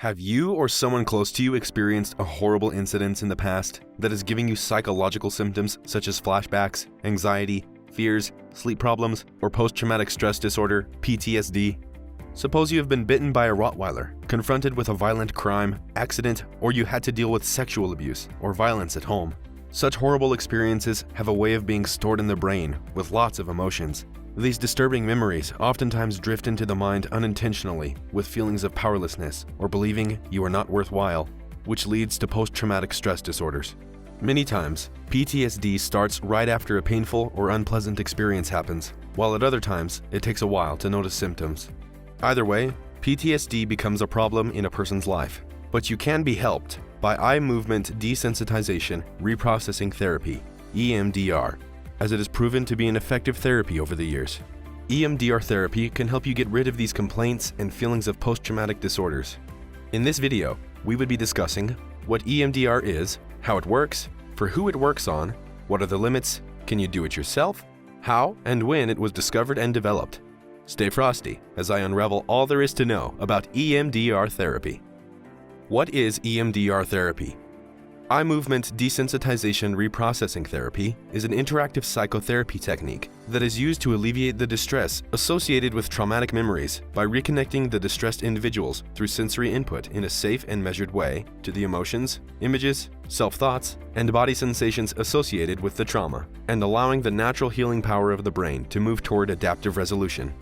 Have you or someone close to you experienced a horrible incident in the past that is giving you psychological symptoms such as flashbacks, anxiety, fears, sleep problems, or post-traumatic stress disorder, PTSD? Suppose you have been bitten by a Rottweiler, confronted with a violent crime, accident, or you had to deal with sexual abuse or violence at home. Such horrible experiences have a way of being stored in the brain with lots of emotions. These disturbing memories oftentimes drift into the mind unintentionally with feelings of powerlessness or believing you are not worthwhile, which leads to post-traumatic stress disorders. Many times, PTSD starts right after a painful or unpleasant experience happens, while at other times, it takes a while to notice symptoms. Either way, PTSD becomes a problem in a person's life, but you can be helped by eye movement desensitization reprocessing therapy, EMDR, as it has proven to be an effective therapy over the years. EMDR therapy can help you get rid of these complaints and feelings of post-traumatic disorders. In this video, we would be discussing what EMDR is, how it works, for who it works on, what are the limits, can you do it yourself, how and when it was discovered and developed. Stay frosty as I unravel all there is to know about EMDR therapy. What is EMDR therapy? Eye movement desensitization reprocessing therapy is an interactive psychotherapy technique that is used to alleviate the distress associated with traumatic memories by reconnecting the distressed individuals through sensory input in a safe and measured way to the emotions, images, self-thoughts, and body sensations associated with the trauma, and allowing the natural healing power of the brain to move toward adaptive resolution.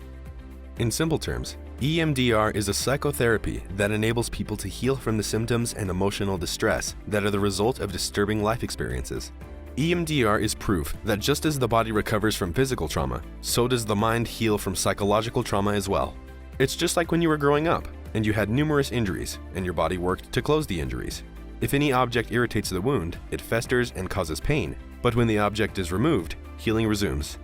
In simple terms, EMDR is a psychotherapy that enables people to heal from the symptoms and emotional distress that are the result of disturbing life experiences. EMDR is proof that just as the body recovers from physical trauma, so does the mind heal from psychological trauma as well. It's just like when you were growing up and you had numerous injuries and your body worked to close the injuries. If any object irritates the wound, it festers and causes pain, but when the object is removed, healing resumes.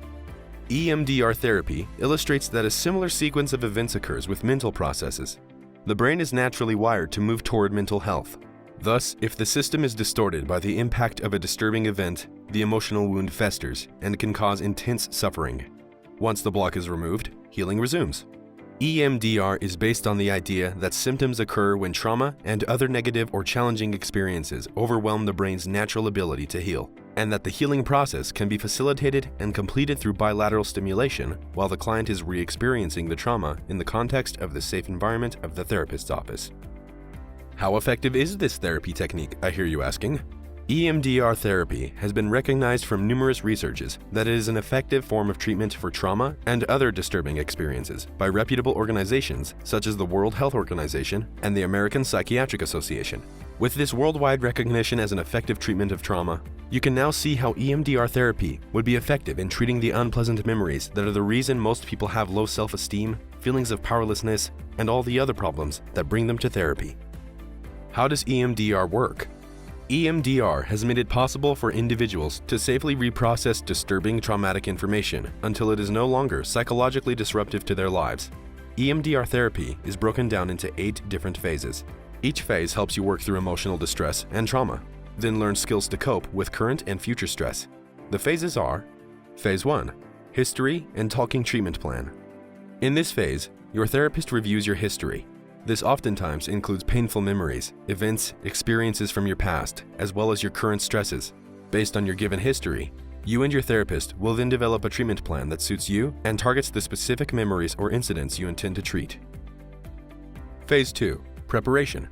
EMDR therapy illustrates that a similar sequence of events occurs with mental processes. The brain is naturally wired to move toward mental health. Thus, if the system is distorted by the impact of a disturbing event, the emotional wound festers and can cause intense suffering. Once the block is removed, healing resumes. EMDR is based on the idea that symptoms occur when trauma and other negative or challenging experiences overwhelm the brain's natural ability to heal, and that the healing process can be facilitated and completed through bilateral stimulation while the client is re-experiencing the trauma in the context of the safe environment of the therapist's office. How effective is this therapy technique, I hear you asking? EMDR therapy has been recognized from numerous researches that it is an effective form of treatment for trauma and other disturbing experiences by reputable organizations such as the World Health Organization and the American Psychiatric Association. With this worldwide recognition as an effective treatment of trauma, you can now see how EMDR therapy would be effective in treating the unpleasant memories that are the reason most people have low self-esteem, feelings of powerlessness, and all the other problems that bring them to therapy. How does EMDR work? EMDR has made it possible for individuals to safely reprocess disturbing traumatic information until it is no longer psychologically disruptive to their lives. EMDR therapy is broken down into 8 different phases. Each phase helps you work through emotional distress and trauma, then learn skills to cope with current and future stress. The phases are: Phase 1, History and Talking Treatment Plan. In this phase, your therapist reviews your history. This oftentimes includes painful memories, events, experiences from your past, as well as your current stresses. Based on your given history, you and your therapist will then develop a treatment plan that suits you and targets the specific memories or incidents you intend to treat. Phase 2, Preparation.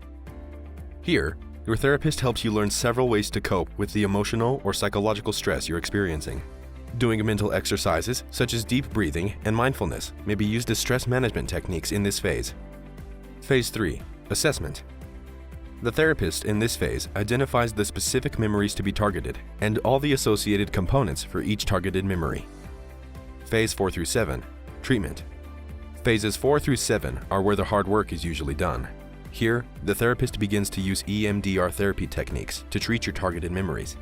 Here, your therapist helps you learn several ways to cope with the emotional or psychological stress you're experiencing. Doing mental exercises such as deep breathing and mindfulness may be used as stress management techniques in this phase. Phase 3, Assessment. The therapist in this phase identifies the specific memories to be targeted and all the associated components for each targeted memory. Phase 4 through 7, Treatment. Phases 4 through 7 are where the hard work is usually done. Here, the therapist begins to use EMDR therapy techniques to treat your targeted memories.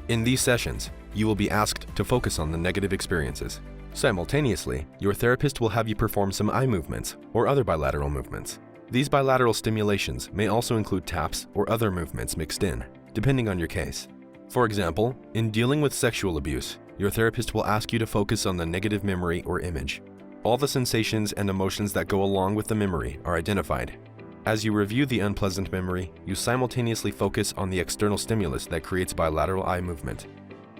In these sessions, you will be asked to focus on the negative experiences. Simultaneously, your therapist will have you perform some eye movements or other bilateral movements. These bilateral stimulations may also include taps or other movements mixed in, depending on your case. For example, in dealing with sexual abuse, your therapist will ask you to focus on the negative memory or image. All the sensations and emotions that go along with the memory are identified. As you review the unpleasant memory, you simultaneously focus on the external stimulus that creates bilateral eye movement.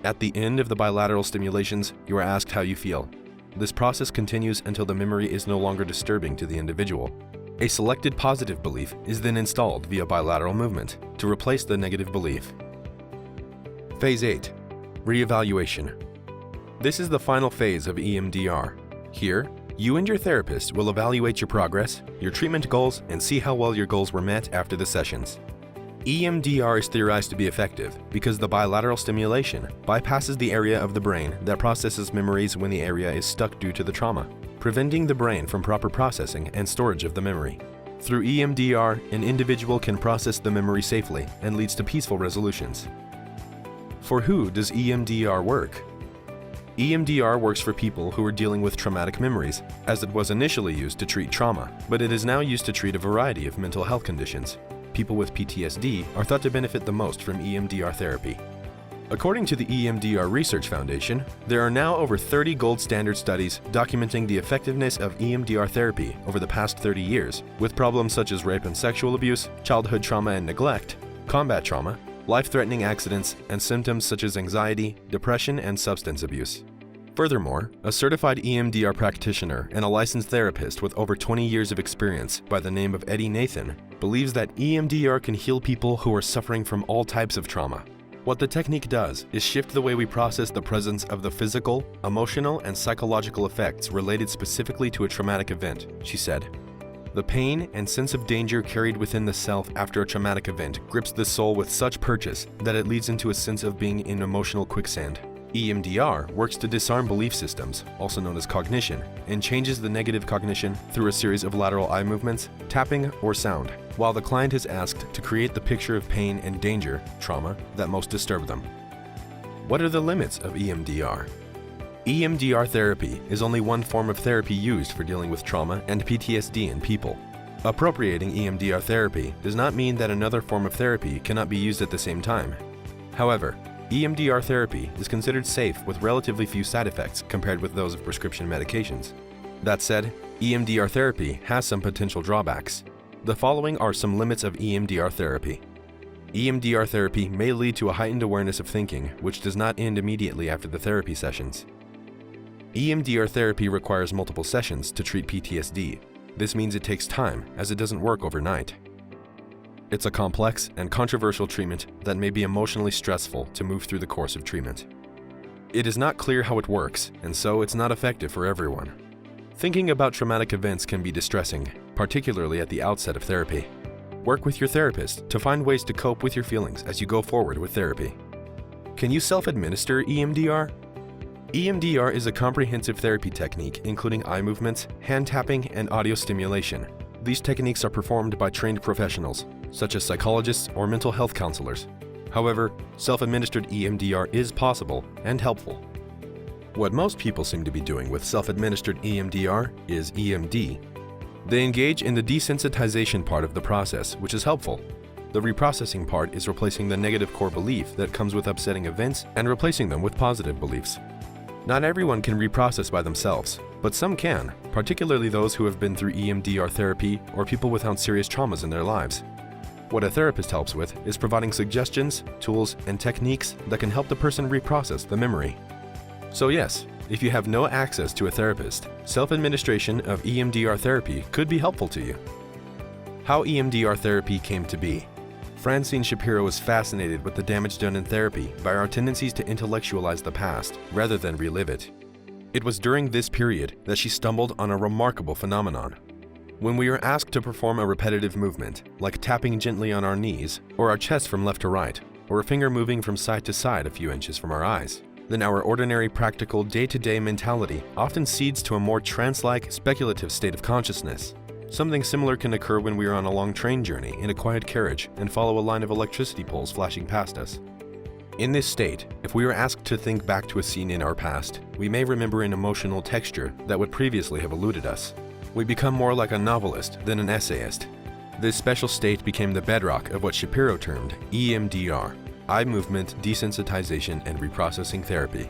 At the end of the bilateral stimulations, you are asked how you feel. This process continues until the memory is no longer disturbing to the individual. A selected positive belief is then installed via bilateral movement to replace the negative belief. Phase 8. Reevaluation. This is the final phase of EMDR. Here, you and your therapist will evaluate your progress, your treatment goals, and see how well your goals were met after the sessions. EMDR is theorized to be effective because the bilateral stimulation bypasses the area of the brain that processes memories when the area is stuck due to the trauma, preventing the brain from proper processing and storage of the memory. Through EMDR, an individual can process the memory safely and leads to peaceful resolutions. For who does EMDR work? EMDR works for people who are dealing with traumatic memories, as it was initially used to treat trauma, but it is now used to treat a variety of mental health conditions. People with PTSD are thought to benefit the most from EMDR therapy. According to the EMDR Research Foundation, there are now over 30 gold standard studies documenting the effectiveness of EMDR therapy over the past 30 years, with problems such as rape and sexual abuse, childhood trauma and neglect, combat trauma, life-threatening accidents, and symptoms such as anxiety, depression, and substance abuse. Furthermore, a certified EMDR practitioner and a licensed therapist with over 20 years of experience by the name of Eddie Nathan believes that EMDR can heal people who are suffering from all types of trauma. What the technique does is shift the way we process the presence of the physical, emotional, and psychological effects related specifically to a traumatic event, she said. The pain and sense of danger carried within the self after a traumatic event grips the soul with such purchase that it leads into a sense of being in emotional quicksand. EMDR works to disarm belief systems, also known as cognition, and changes the negative cognition through a series of lateral eye movements, tapping, or sound, while the client is asked to create the picture of pain and danger, trauma, that most disturb them. What are the limits of EMDR? EMDR therapy is only one form of therapy used for dealing with trauma and PTSD in people. Appropriating EMDR therapy does not mean that another form of therapy cannot be used at the same time. However, EMDR therapy is considered safe with relatively few side effects compared with those of prescription medications. That said, EMDR therapy has some potential drawbacks. The following are some limits of EMDR therapy. EMDR therapy may lead to a heightened awareness of thinking, which does not end immediately after the therapy sessions. EMDR therapy requires multiple sessions to treat PTSD. This means it takes time, as it doesn't work overnight. It's a complex and controversial treatment that may be emotionally stressful to move through the course of treatment. It is not clear how it works, and so it's not effective for everyone. Thinking about traumatic events can be distressing, particularly at the outset of therapy. Work with your therapist to find ways to cope with your feelings as you go forward with therapy. Can you self-administer EMDR? EMDR is a comprehensive therapy technique including eye movements, hand tapping, and audio stimulation. These techniques are performed by trained professionals, such as psychologists or mental health counselors. However, self-administered EMDR is possible and helpful. What most people seem to be doing with self-administered EMDR is EMD. They engage in the desensitization part of the process, which is helpful. The reprocessing part is replacing the negative core belief that comes with upsetting events and replacing them with positive beliefs. Not everyone can reprocess by themselves, but some can, particularly those who have been through EMDR therapy or people without serious traumas in their lives. What a therapist helps with is providing suggestions, tools, and techniques that can help the person reprocess the memory. So yes, if you have no access to a therapist, self-administration of EMDR therapy could be helpful to you. How EMDR therapy came to be. Francine Shapiro was fascinated with the damage done in therapy by our tendencies to intellectualize the past rather than relive it. It was during this period that she stumbled on a remarkable phenomenon. When we are asked to perform a repetitive movement, like tapping gently on our knees, or our chest from left to right, or a finger moving from side to side a few inches from our eyes, then our ordinary practical day-to-day mentality often cedes to a more trance-like, speculative state of consciousness. Something similar can occur when we are on a long train journey in a quiet carriage and follow a line of electricity poles flashing past us. In this state, if we are asked to think back to a scene in our past, we may remember an emotional texture that would previously have eluded us. We become more like a novelist than an essayist. This special state became the bedrock of what Shapiro termed EMDR, Eye Movement Desensitization and Reprocessing Therapy.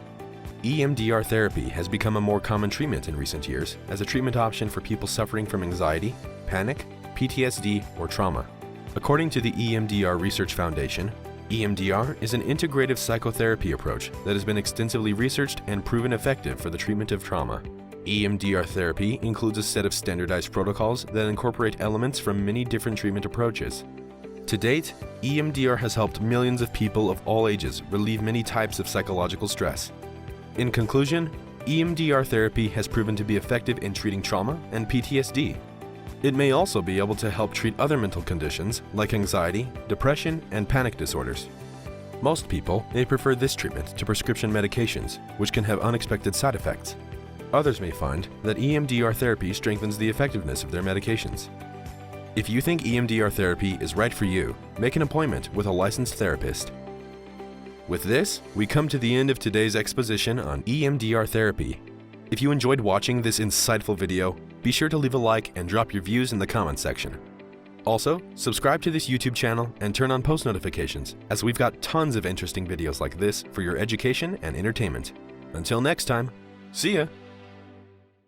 EMDR therapy has become a more common treatment in recent years as a treatment option for people suffering from anxiety, panic, PTSD, or trauma. According to the EMDR Research Foundation, EMDR is an integrative psychotherapy approach that has been extensively researched and proven effective for the treatment of trauma. EMDR therapy includes a set of standardized protocols that incorporate elements from many different treatment approaches. To date, EMDR has helped millions of people of all ages relieve many types of psychological stress. In conclusion, EMDR therapy has proven to be effective in treating trauma and PTSD. It may also be able to help treat other mental conditions like anxiety, depression, and panic disorders. Most people may prefer this treatment to prescription medications, which can have unexpected side effects. Others may find that EMDR therapy strengthens the effectiveness of their medications. If you think EMDR therapy is right for you, make an appointment with a licensed therapist. With this, we come to the end of today's exposition on EMDR therapy. If you enjoyed watching this insightful video, be sure to leave a like and drop your views in the comments section. Also, subscribe to this YouTube channel and turn on post notifications, as we've got tons of interesting videos like this for your education and entertainment. Until next time, see ya!